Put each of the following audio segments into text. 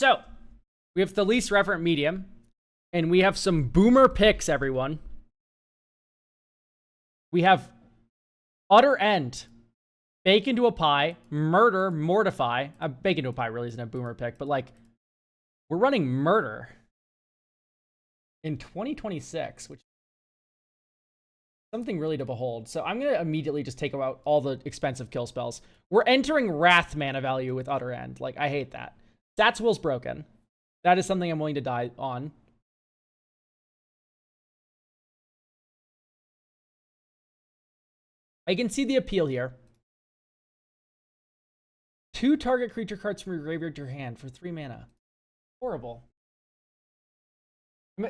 So, we have the least reverent medium, and we have some boomer picks, everyone. We have utter end, bake into a pie, murder, mortify. Bake into a pie really isn't a boomer pick, but like, we're running murder in 2026, which is something really to behold. So I'm going to immediately just take out all the expensive kill spells. We're entering Wrath mana value with utter end. Like, I hate that. Stats will's broken. That is something I'm willing to die on. I can see the appeal here. 2 target creature cards from your graveyard to your hand for 3 mana. Horrible.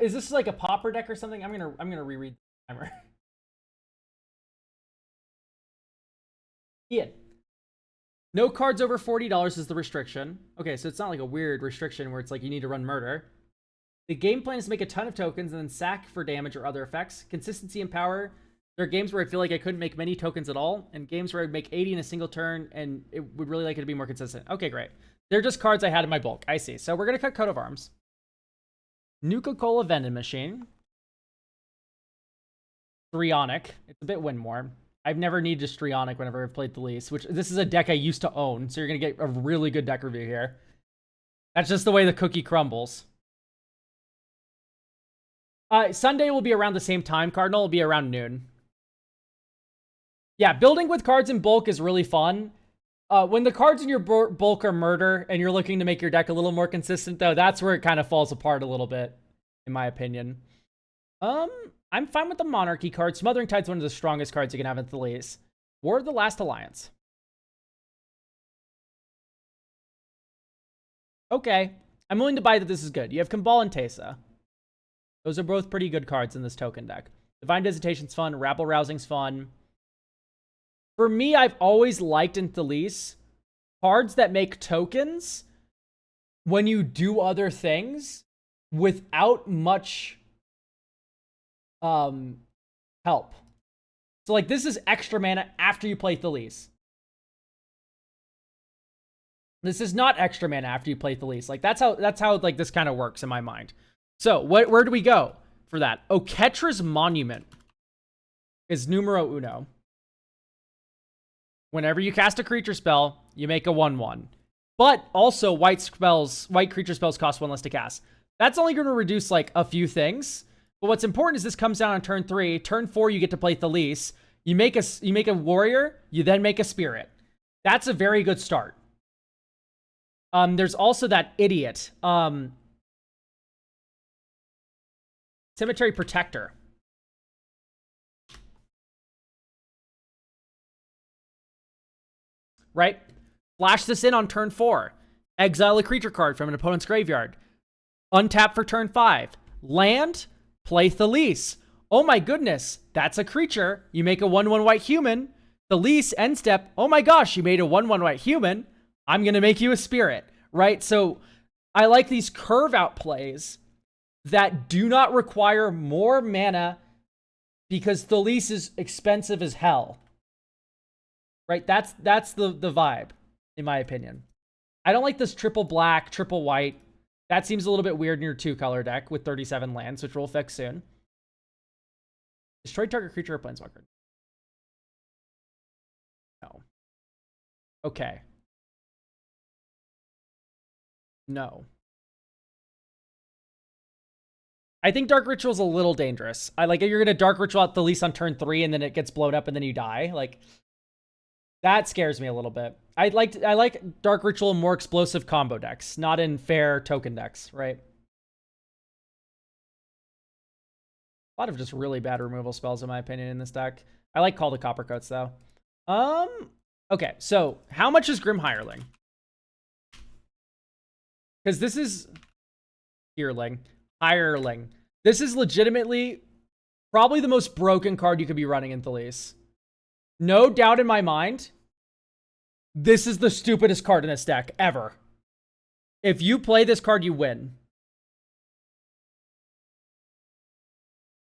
Is this like a pauper deck or something? I'm gonna reread the timer. Ian. No cards over $40 is the restriction. Okay, so it's not like a weird restriction where it's like you need to run murder. The game plan is to make a ton of tokens and then sack for damage or other effects. Consistency and power. There are games where I feel like I couldn't make many tokens at all, and games where I'd make 80 in a single turn, and it would really like it to be more consistent. Okay, great. They're just cards I had in my bulk. I see. So we're going to cut Coat of Arms. Nuka-Cola Vending Machine. Strionic. It's a bit win more. I've never needed a Strionic whenever I've played the least, which this is a deck I used to own, so you're going to get a really good deck review here. That's just the way the cookie crumbles. Sunday will be around the same time. Cardinal will be around noon. Yeah, building with cards in bulk is really fun. When the cards in your bulk are murder and you're looking to make your deck a little more consistent, though, that's where it kind of falls apart a little bit, in my opinion. I'm fine with the Monarchy card. Smothering Tide's one of the strongest cards you can have at the least. War of the Last Alliance. Okay. I'm willing to buy that this is good. You have Cabal and Teysa. Those are both pretty good cards in this token deck. Divine Visitation's fun. Rabble Rousing's fun. For me, I've always liked in Thelise cards that make tokens when you do other things without much help. So like this is extra mana after you play Thelise. This is not extra mana after you play Thelise. Like that's how like this kind of works in my mind. So where do we go for that? Oketra's Monument is numero uno. Whenever you cast a creature spell, you make a 1/1. But also white creature spells cost 1 less to cast. That's only going to reduce like a few things. But what's important is this comes down on turn 3. Turn 4, you get to play Thelise. You make a warrior, you then make a spirit. That's a very good start. There's also that idiot. Cemetery Protector. Right? Flash this in on turn 4. Exile a creature card from an opponent's graveyard. Untap for turn 5. Land. Play Thelise. Oh my goodness. That's a creature. You make a 1/1 white human. Thelise, end step. Oh my gosh, you made a 1/1 white human. I'm going to make you a spirit. Right? So I like these curve out plays that do not require more mana because Thelise is expensive as hell. Right? That's the vibe, in my opinion. I don't like this triple black, triple white. That seems a little bit weird in your 2-color deck with 37 lands, which we'll fix soon. Destroy target creature or planeswalker. No. Okay. No. I think Dark Ritual's a little dangerous. I like it. You're going to Dark Ritual out Thelise on turn 3 and then it gets blown up and then you die. Like, that scares me a little bit. I like Dark Ritual in more explosive combo decks, not in fair token decks, right? A lot of just really bad removal spells, in my opinion, in this deck. I like Call the Coppercoats, though. Okay, so how much is Grim Hireling? Because this is... Hireling. This is legitimately probably the most broken card you could be running in Thelise. No doubt in my mind, this is the stupidest card in this deck ever. If you play this card, you win.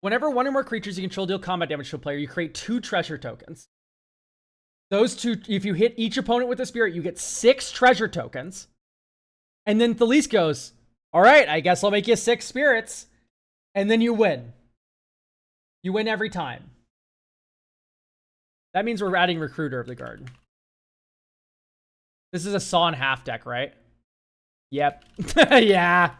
Whenever one or more creatures you control deal combat damage to a player, you create 2 treasure tokens. Those 2, if you hit each opponent with a spirit, you get 6 treasure tokens. And then Thalise goes, all right, I guess I'll make you 6 spirits. And then you win. You win every time. That means we're adding Recruiter of the Guard. This is a Saw in half deck, right? Yep. Yeah.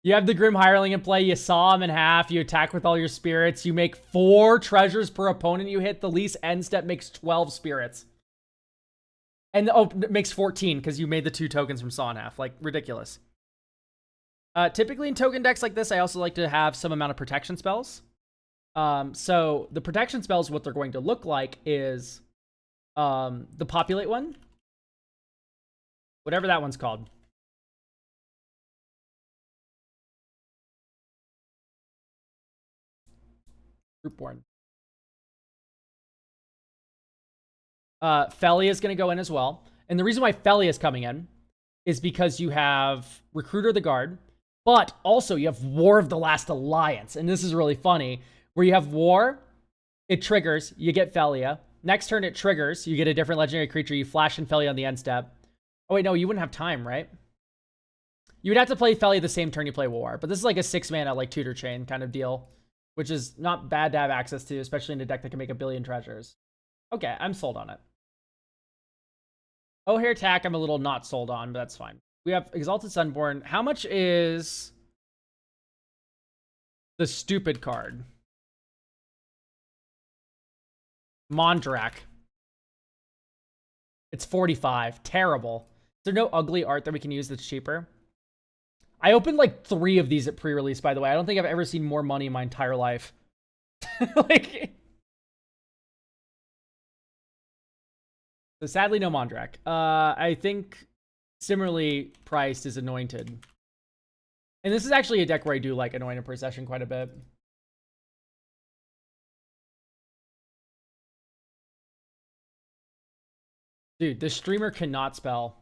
You have the Grim Hireling in play. You saw him in half. You attack with all your spirits. You make 4 treasures per opponent you hit. The least end step makes 12 spirits. And it makes 14 because you made the 2 tokens from Saw in half. Like, ridiculous. Typically in token decks like this, I also like to have some amount of protection spells. So the protection spells, what they're going to look like is the Populate one. Whatever that one's called. Group 1. Felly is going to go in as well. And the reason why Felly is coming in is because you have Recruiter of the Guard, but also you have War of the Last Alliance. And this is really funny. Where you have War, it triggers, you get Felia. Next turn it triggers, you get a different legendary creature, you flash in Felia on the end step. Oh wait, no, you wouldn't have time, right? You would have to play Felia the same turn you play War. But this is like a 6-mana like Tutor Chain kind of deal, which is not bad to have access to, especially in a deck that can make 1 billion treasures. Okay, I'm sold on it. O'Hare Attack, I'm a little not sold on, but that's fine. We have Exalted Sunborn. How much is the stupid card? Mondrak. It's 45. Terrible. Is there no ugly art that we can use that's cheaper? I opened like 3 of these at pre-release, by the way. I don't think I've ever seen more money in my entire life. Like... So sadly, no Mondrak. I think similarly priced is Anointed. And this is actually a deck where I do like Anointed Procession quite a bit. Dude, this streamer cannot spell.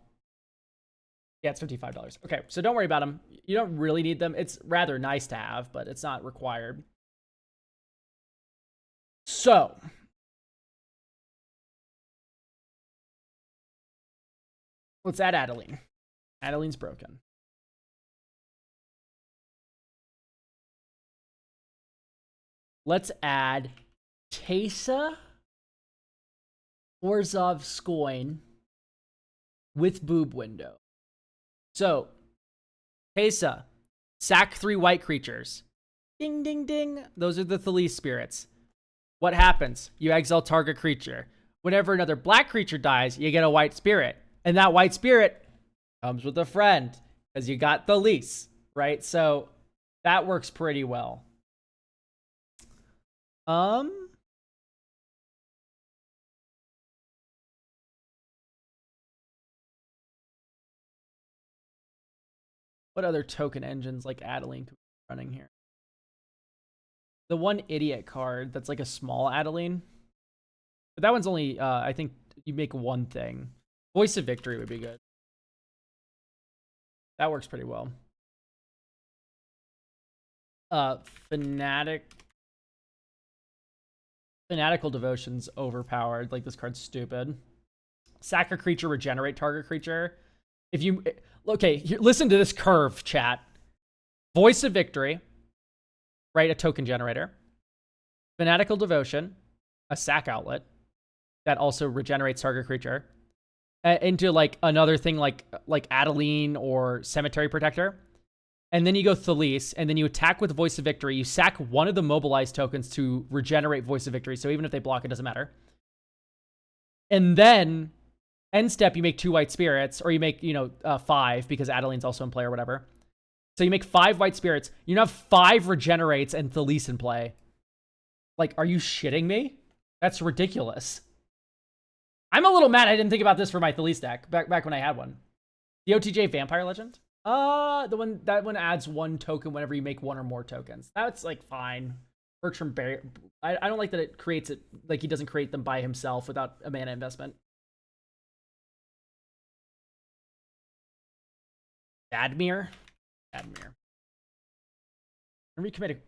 Yeah, it's $55. Okay, so don't worry about them. You don't really need them. It's rather nice to have, but it's not required. So... let's add Adeline. Adeline's broken. Let's add Teysa Orzhov-Skoin with Boob Window. So, Teysa, sack 3 white creatures. Ding, ding, ding. Those are the Thalise spirits. What happens? You exile target creature. Whenever another black creature dies, you get a white spirit. And that white spirit comes with a friend, because you got the lease, right? So that works pretty well. What other token engines like Adeline could be running here? The one idiot card that's like a small Adeline. But that one's only, I think you make 1 thing. Voice of Victory would be good. That works pretty well. Fanatical Devotion's overpowered. Like, this card's stupid. Sack a creature, regenerate target creature. If you... okay, listen to this curve, chat. Voice of Victory. Right, a token generator. Fanatical Devotion. A sack outlet. That also regenerates target creature. Into like another thing like Adeline or Cemetery Protector. And then you go Thalise, and then you attack with Voice of Victory. You sack 1 of the mobilized tokens to regenerate Voice of Victory, so even if they block, it doesn't matter. And then, end step, you make 2 white spirits, or you make, 5, because Adeline's also in play or whatever. So you make 5 white spirits. You now have 5 regenerates and Thalise in play. Like, are you shitting me? That's ridiculous. I'm a little mad I didn't think about this for my Thalise deck back when I had one. The OTJ Vampire Legend? That one adds 1 token whenever you make 1 or more tokens. That's like fine. Bertram Barry. I don't like that it creates it like he doesn't create them by himself without a mana investment. Admir. Recommitted.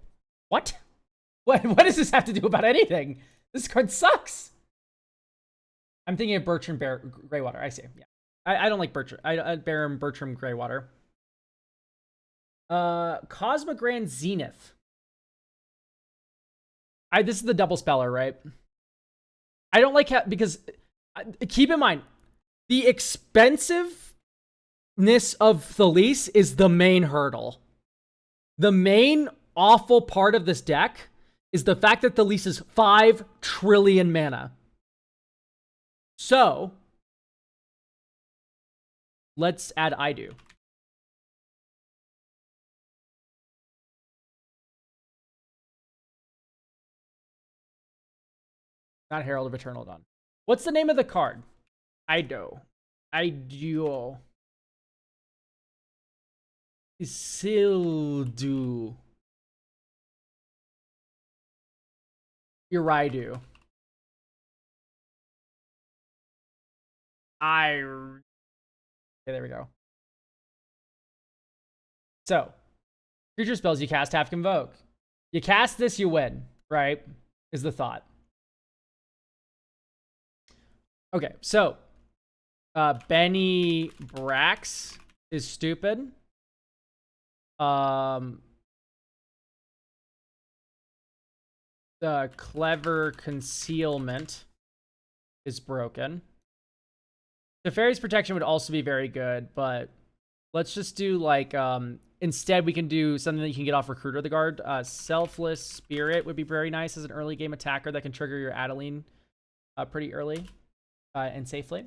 What? What does this have to do about anything? This card sucks. I'm thinking of Bertrand Greywater. I see. Yeah. I don't like Baron Bertram Greywater. Cosmogrand Zenith. This is the double speller, right? I don't like how, because keep in mind, the expensiveness of Thalisse is the main hurdle. The main awful part of this deck is the fact that Thalisse is 5 trillion mana. So, let's add I do. Not Herald of Eternal Dawn. What's the name of the card? Ido. Ido. Isildu. Iridu. Okay, there we go. So, creature spells you cast have Convoke. You cast this, you win, right? Is the thought. Okay, so Benny Brax is stupid. The Clever Concealment is broken. Nefarious Protection would also be very good, but let's just do like instead we can do something that you can get off Recruiter of the Guard. Selfless Spirit would be very nice as an early game attacker that can trigger your Adeline pretty early and safely.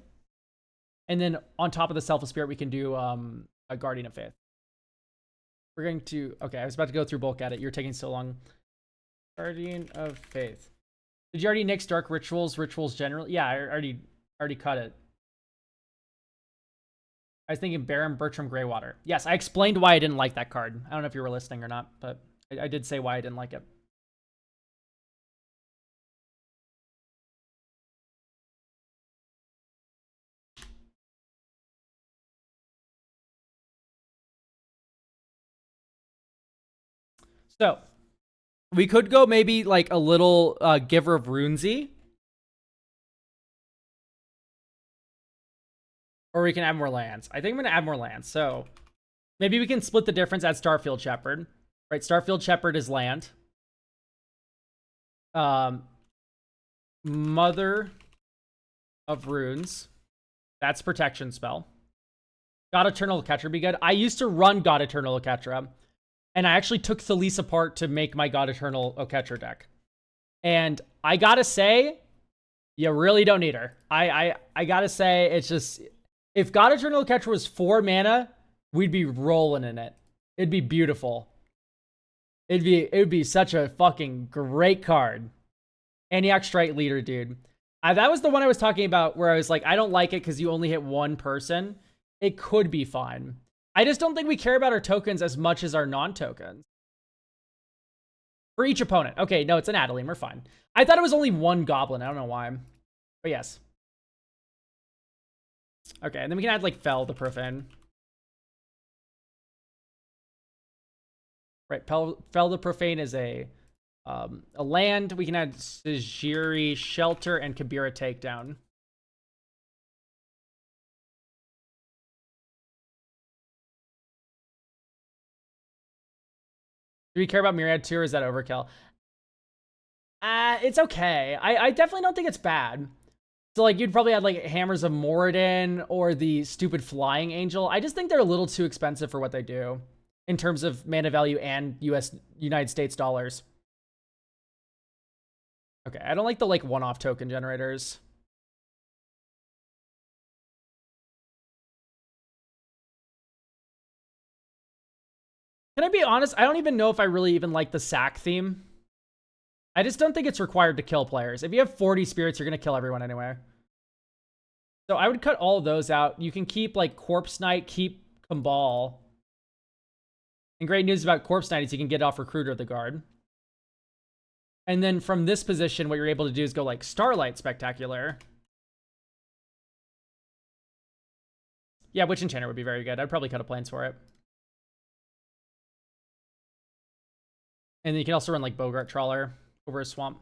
And then on top of the Selfless Spirit, we can do a Guardian of Faith. We're going to... Okay, I was about to go through bulk at it. You're taking so long. Guardian of Faith. Did you already nix Dark Rituals? Rituals generally? Yeah, I already cut it. I was thinking Baron Bertram Greywater. Yes, I explained why I didn't like that card. I don't know if you were listening or not, but I did say why I didn't like it. So, we could go maybe like a little Giver of Runesy. Or we can add more lands. I think I'm going to add more lands. So, maybe we can split the difference at Starfield Shepherd. Right, Starfield Shepherd is land. Mother of Runes. That's protection spell. God Eternal Catcher would be good. I used to run God Eternal Catcher. And I actually took Thalisse apart to make my God Eternal Oketra deck. And I gotta say, you really don't need her. I gotta say, it's just... If God Eternal Oketra was 4 mana, we'd be rolling in it. It'd be beautiful. It would be such a fucking great card. Aniak Strike Leader, dude. That was the one I was talking about where I was like, I don't like it because you only hit one person. It could be fine. I just don't think we care about our tokens as much as our non-tokens. For each opponent. Okay, no, it's an Adeline. We're fine. I thought it was only one goblin. I don't know why. But yes. Okay, and then we can add, like, Fel the Profane. Right, Fel the Profane is a land. We can add Sejiri Shelter and Kabira Takedown. Do we care about Myriad 2 or is that overkill? It's okay. I definitely don't think it's bad. So, like, you'd probably add, like, Hammers of Moradin or the stupid Flying Angel. I just think they're a little too expensive for what they do in terms of mana value and United States dollars. Okay, I don't like the, like, one-off token generators. Can I be honest? I don't even know if I really even like the sack theme. I just don't think it's required to kill players. If you have 40 spirits, you're going to kill everyone anyway. So I would cut all of those out. You can keep, like, Corpse Knight, keep Kambal. And great news about Corpse Knight is you can get off Recruiter of the Guard. And then from this position, what you're able to do is go, like, Starlight Spectacular. Yeah, Witch Enchanter would be very good. I'd probably cut a Plains for it. And then you can also run, like, Bogart Trawler over a swamp.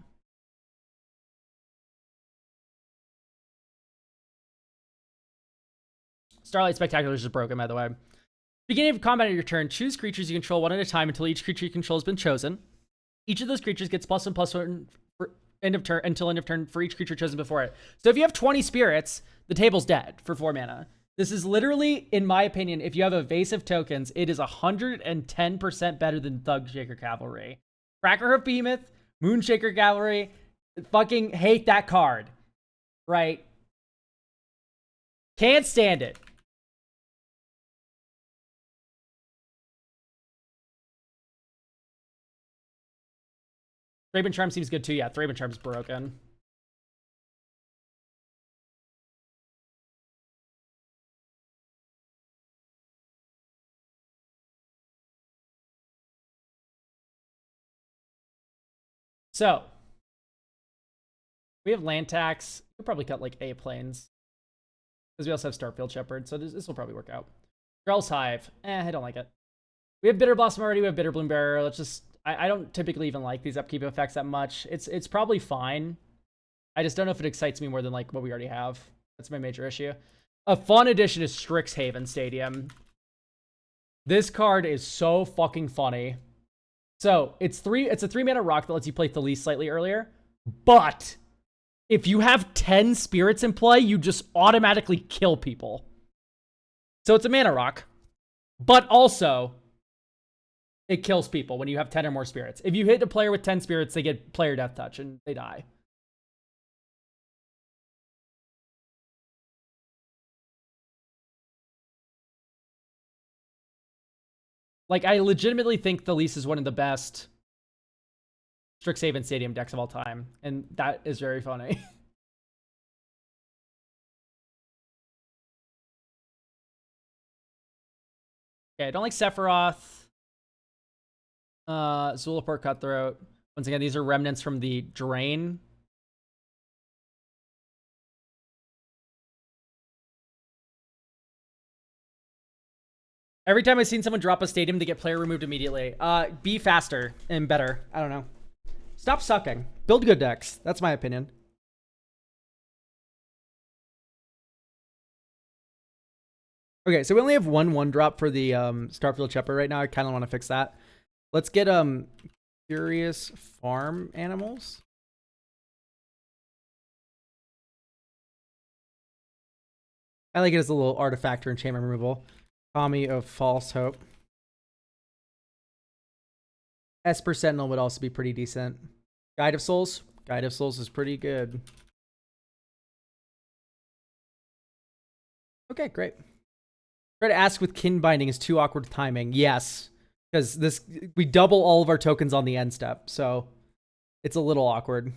Starlight Spectacular is just broken, by the way. Beginning of combat at your turn, choose creatures you control one at a time until each creature you control has been chosen. Each of those creatures gets +1/+1 for end of turn until end of turn for each creature chosen before it. So if you have 20 spirits, the table's dead for 4 mana. This is literally, in my opinion, if you have evasive tokens, it is 110% better than Thugshaker Cavalry. Crackerhoof Behemoth, Moonshaker Cavalry, fucking hate that card. Right? Can't stand it. Thraben Charm seems good too. Yeah, Thraben Charm's broken. So, we have land tax. We'll probably cut like A planes. Because we also have Starfield Shepherd, so this will probably work out. Grell's Hive. I don't like it. We have Bitter Blossom already. We have Bitter Bloom Bearer. Let's just... I don't typically even like these upkeep effects that much. It's probably fine. I just don't know if it excites me more than like what we already have. That's my major issue. A fun addition is Strixhaven Stadium. This card is so fucking funny. So it's a 3-mana rock that lets you play Thalisse slightly earlier. But if you have 10 spirits in play, you just automatically kill people. So it's a mana rock. But also, it kills people when you have 10 or more spirits. If you hit a player with 10 spirits, they get player death touch and they die. Like, I legitimately think Thalisse is one of the best Strixhaven Stadium decks of all time. And that is very funny. Okay, I don't like Sephiroth. Zulaport Cutthroat. Once again, these are remnants from the Drain. Every time I've seen someone drop a stadium, they get player removed immediately. Be faster and better. I don't know. Stop sucking. Build good decks. That's my opinion. Okay, so we only have one drop for the Starfield Shepherd right now. I kind of want to fix that. Let's get Curious Farm Animals. I like it as a little artifact or enchantment removal. Kami of False Hope. Esper Sentinel would also be pretty decent. Guide of Souls. Guide of Souls is pretty good. Okay, great. Try to ask with Kin Binding is too awkward timing. Yes. Because we double all of our tokens on the end step, so it's a little awkward.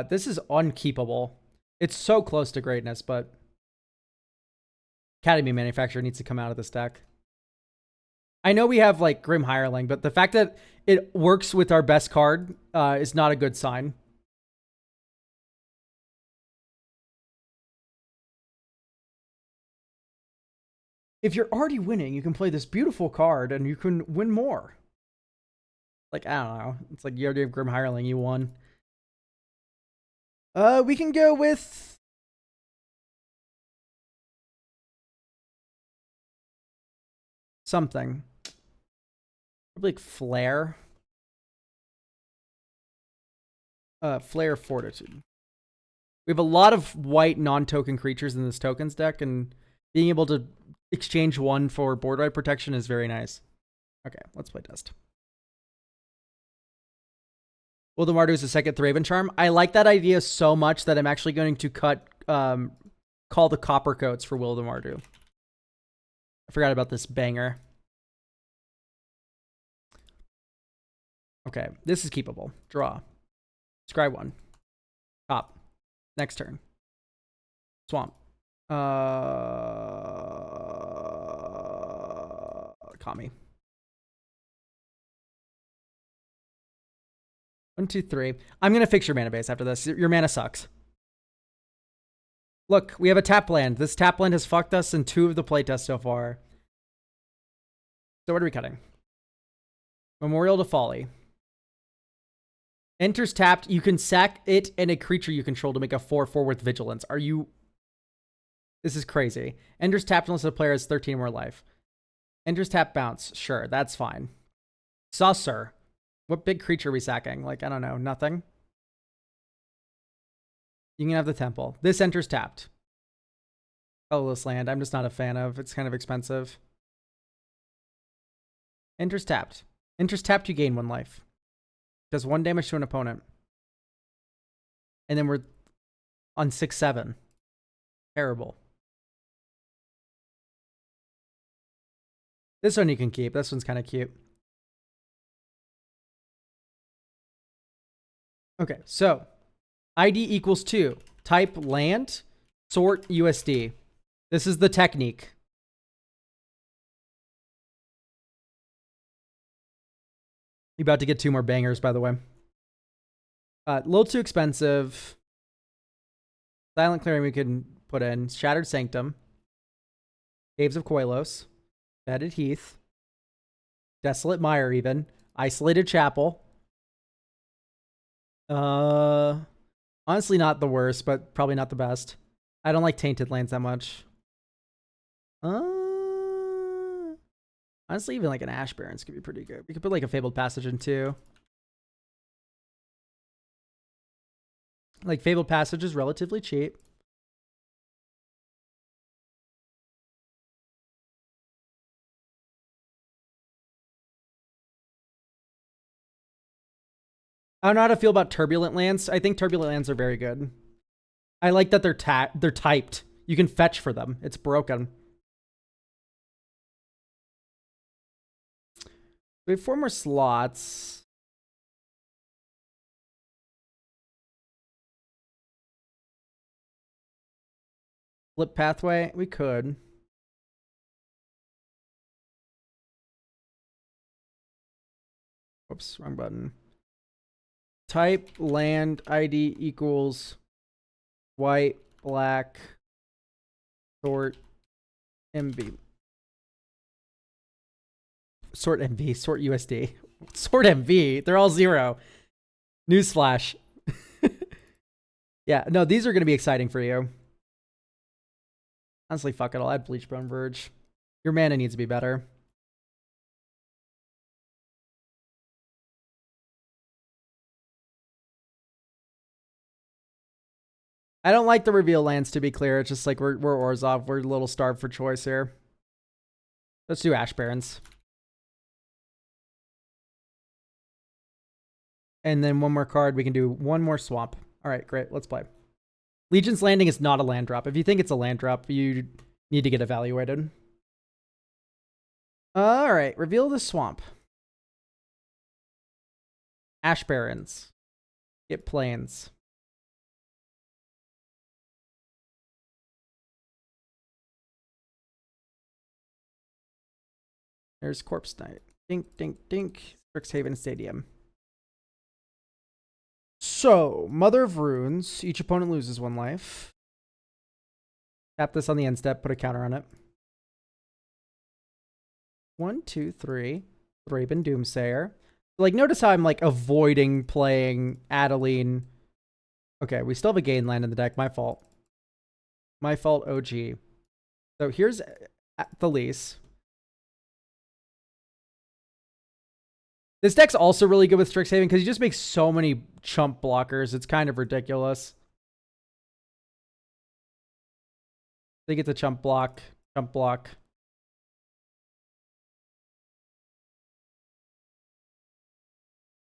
This is unkeepable. It's so close to greatness, but Academy Manufacturer needs to come out of this deck. I know we have like Grim Hireling, but the fact that it works with our best card is not a good sign. If you're already winning, you can play this beautiful card and you can win more. Like, I don't know. It's like you already have Grim Hireling, you won. We can go with something. Probably like Flare. Flare Fortitude. We have a lot of white non-token creatures in this tokens deck, and being able to exchange one for board right protection is very nice. Okay, let's play test. Wildemardu is a second Thraben Charm. I like that idea so much that I'm actually going to call the Copper Coats for Wildemardu. I forgot about this banger. Okay, this is keepable. Draw. Scry 1. Top. Next turn. Swamp. Kami. 1, 2, 3. I'm gonna fix your mana base after this. Your mana sucks. Look, we have a tap land. This tap land has fucked us in 2 of the playtests so far. So what are we cutting? Memorial to Folly. Enters tapped. You can sack it and a creature you control to make a 4/4 with Vigilance. Are you This is crazy. Ender's tapped unless the player has 13 more life. Ender's tap bounce. Sure, that's fine. Saucer. What big creature are we sacking? Like, I don't know. Nothing. You can have the temple. This enters tapped. Colorless land. I'm just not a fan of. It's kind of expensive. Enters tapped. Enters tapped, you gain 1 life. Does 1 damage to an opponent. And then we're on 6/7. Terrible. This one you can keep. This one's kind of cute. Okay, so ID equals 2. Type land, sort USD. This is the technique. You're about to get 2 more bangers, by the way. A little too expensive. Silent Clearing we can put in. Shattered Sanctum. Caves of Koilos. Bedded Heath. Desolate Mire even. Isolated Chapel. Honestly not the worst, but probably not the best. I don't like Tainted Lands that much. Honestly, even like an Ash Barrens could be pretty good. We could put like a Fabled Passage in too. Like Fabled Passage is relatively cheap. I don't know how to feel about Turbulent Lands. I think Turbulent Lands are very good. I like that they're typed. You can fetch for them. It's broken. We have 4 more slots. Flip Pathway? We could. Oops, wrong button. Type land ID equals white, black, sort MV. Sort MV, sort USD. Sort MV. They're all 0. Newsflash. Yeah, no, these are going to be exciting for you. Honestly, fuck it. I'll add Bleachbone Verge. Your mana needs to be better. I don't like the reveal lands, to be clear. It's just like we're Orzhov. We're a little starved for choice here. Let's do Ash Barrens. And then 1 more card. We can do 1 more swamp. All right, great. Let's play. Legion's Landing is not a land drop. If you think it's a land drop, you need to get evaluated. All right, reveal the swamp. Ash Barrens. Get plains. There's Corpse Knight. Dink, dink, dink. Strixhaven Stadium. So, Mother of Runes. Each opponent loses 1 life. Tap this on the end step. Put a counter on it. 1, 2, 3. Thraben Doomsayer. Like, notice how I'm, like, avoiding playing Adeline. Okay, we still have a gain land in the deck. My fault. My fault, OG. So, here's the lease. This deck's also really good with Strixhaven because he just makes so many chump blockers. It's kind of ridiculous. They get the chump block. Chump block.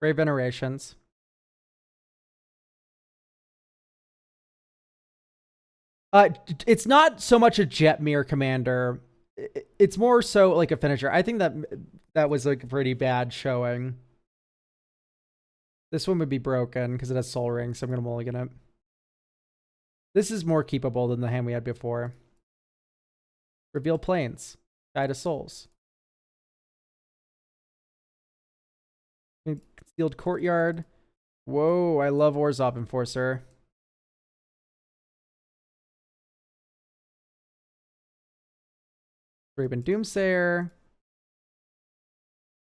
Grave Venerations. It's not so much a Jetmir commander. It's more so like a finisher. I think that was like a pretty bad showing. This one would be broken because it has Soul Ring, so I'm going to mulligan it. This is more keepable than the hand we had before. Reveal Plains. Guide of Souls. Concealed Courtyard. Whoa, I love Orzhov Enforcer. Thraben Doomsayer.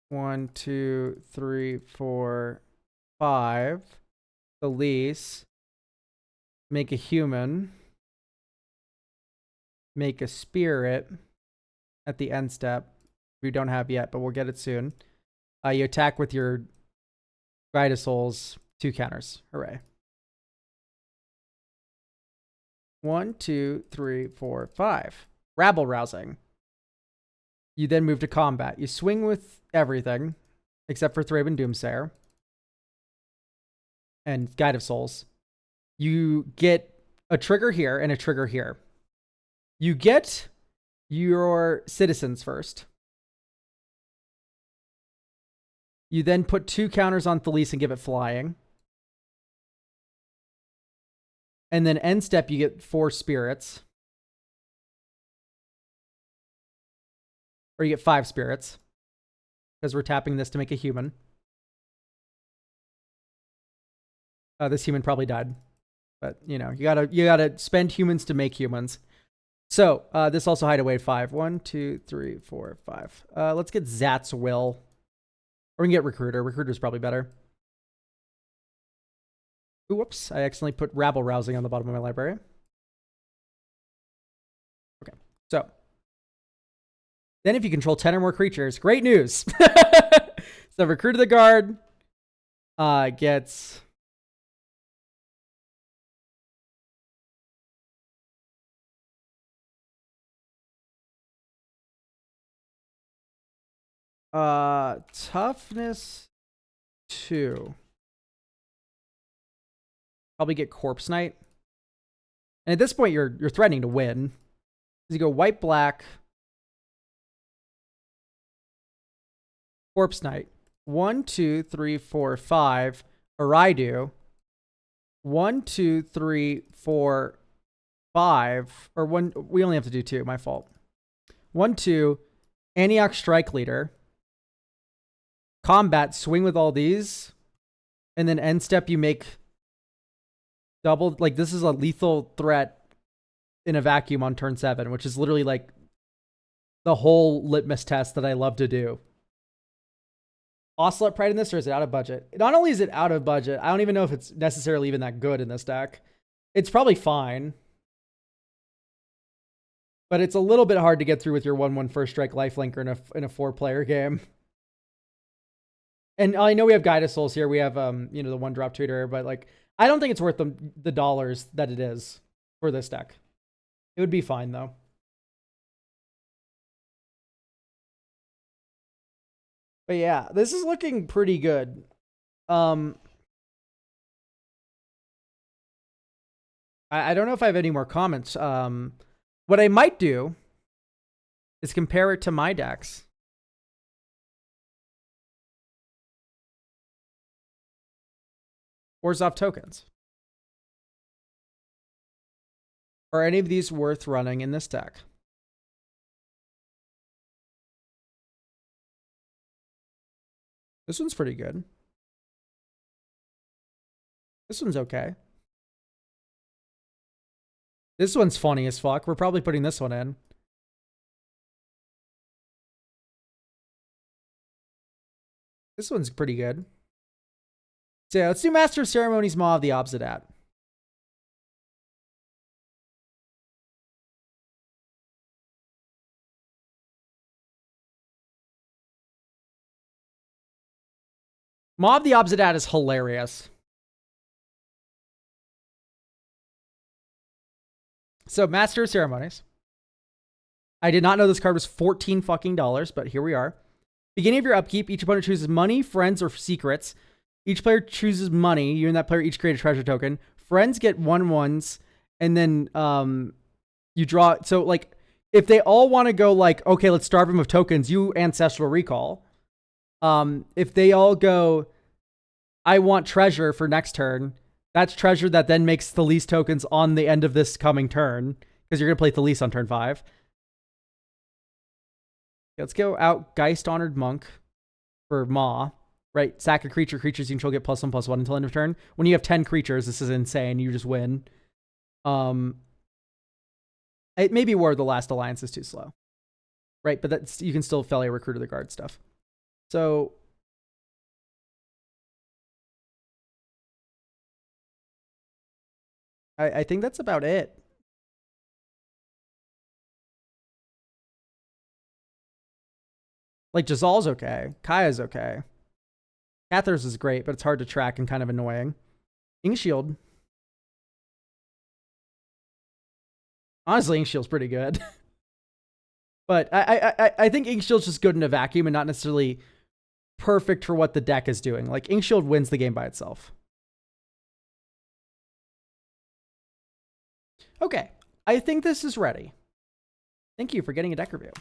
1, 2, 3, 4, 5. The lease. Make a human. make a spirit at the end step. We don't have yet, but we'll get it soon. You attack with your Guide of Souls, 2 counters. Hooray. 1, 2, 3, 4, 5. Rabble rousing. You then move to combat. You swing with everything, except for Thraben Doomsayer and Guide of Souls. You get a trigger here and a trigger here. You get your citizens first. You then put 2 counters on Thalisse and give it flying. And then end step, you get 4 spirits. Or you get 5 spirits. Because we're tapping this to make a human. This human probably died. But, you know, you gotta spend humans to make humans. So, this also hideaway 5. 1, 2, 3, 4, 5. Let's get Zat's Will. Or we can get Recruiter. Recruiter's probably better. Ooh, whoops. I accidentally put Rabble Rousing on the bottom of my library. Okay. So. Then if you control 10 or more creatures, great news. So Recruit of the Guard gets... toughness 2. Probably get Corpse Knight. And at this point, you're threatening to win. You go white, black, Corpse Knight. 1, 2, 3, 4, 5. Aridu. 1, 2, 3, 4, 5. Or 1. We only have to do 2. My fault. 1, 2. Antioch Strike Leader. Combat, swing with all these. And then end step, you make double. Like, this is a lethal threat in a vacuum on turn 7, which is literally like the whole litmus test that I love to do. Ocelot Pride in this, or is it out of budget? Not only is it out of budget, I don't even know if it's necessarily even that good in this deck. It's probably fine. But it's a little bit hard to get through with your 1/1 first strike lifelinker in a 4-player game. And I know we have Guide of Souls here. We have you know, the 1-drop tutor, but like I don't think it's worth the dollars that it is for this deck. It would be fine though. But yeah, this is looking pretty good. I don't know if I have any more comments. What I might do is compare it to my decks. Orzhov tokens. Are any of these worth running in this deck? This one's pretty good. This one's okay. This one's funny as fuck. We're probably putting this one in. This one's pretty good. So yeah, let's do Master of Ceremonies, Maw of the Obsidat. Maw of the Obsidat is hilarious. So Master of Ceremonies. I did not know this card was $14 fucking, but here we are. Beginning of your upkeep, each opponent chooses money, friends, or secrets. Each player chooses money. You and that player each create a treasure token. Friends get 1/1s, and then you draw. So like, if they all want to go like, okay, let's starve them of tokens, you Ancestral Recall. If they all go, I want treasure for next turn, that's treasure that then makes Thalisse tokens on the end of this coming turn, because you're going to play Thalisse on turn 5. Let's go out Geist Honored Monk for Maw. Right, sack a creature. Creatures you control get +1/+1 until end of turn. When you have 10 creatures, this is insane. You just win. It may be War of the Last Alliance is too slow. Right, but that's, you can still Fellia Recruit of the Guard stuff. So I think that's about it. Like, Jazal's okay. Kaya's okay. Cathars is great, but it's hard to track and kind of annoying. Inkshield's honestly, Inkshield's pretty good. But I think Inkshield's just good in a vacuum and not necessarily perfect for what the deck is doing. Like, Inkshield wins the game by itself. Okay, I think this is ready. Thank you for getting a deck review.